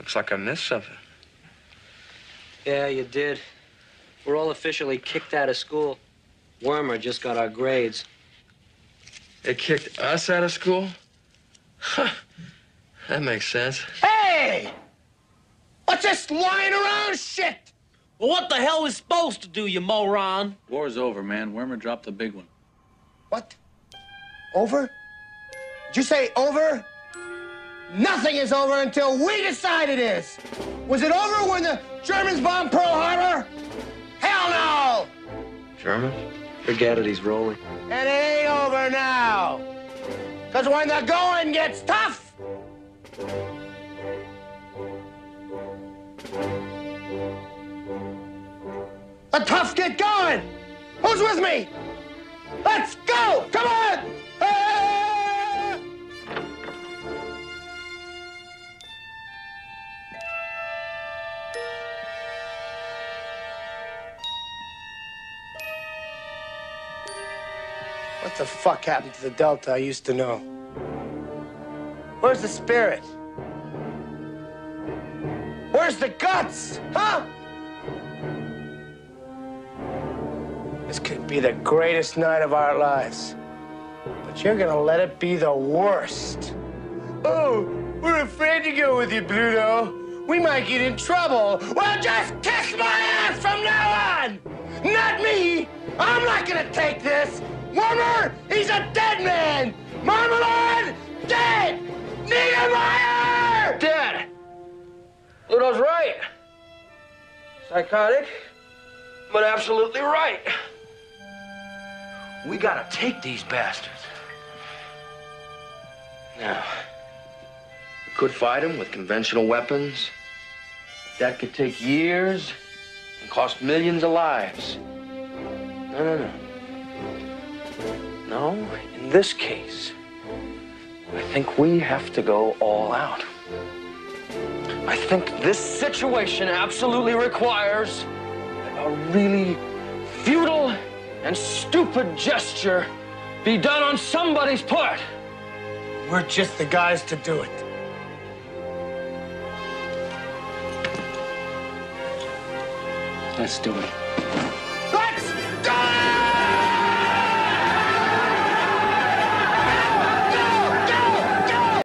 Looks like I missed something. Yeah, you did. We're all officially kicked out of school. Wormer just got our grades. They kicked us out of school? Huh. That makes sense. Hey! What's this lying around shit? Well, what the hell is supposed to do, you moron? War's over, man. Wormer dropped the big one. What? Over? Did you say over? Nothing is over until we decide it is. Was it over when the Germans bombed Pearl Harbor? Hell no! German? Forget it, he's rolling. It ain't over now. Because when the going gets tough, the tough get going. Who's with me? Let's go! Come on! Ah! What the fuck happened to the Delta I used to know? Where's the spirit? Where's the guts? Huh? This could be the greatest night of our lives. But you're gonna let it be the worst. Oh, we're afraid to go with you, Bluto. We might get in trouble. Well, just kiss my ass from now on! Not me! I'm not gonna take this! Wormer, he's a dead man! Marmalade, dead! Niedermeyer! Dad! Bluto's right. Psychotic, but absolutely right. We gotta take these bastards. Now, we could fight them with conventional weapons. That could take years and cost millions of lives. No. No, in this case, I think we have to go all out. I think this situation absolutely requires a really futile and stupid gesture be done on somebody's part. We're just the guys to do it. Let's do it.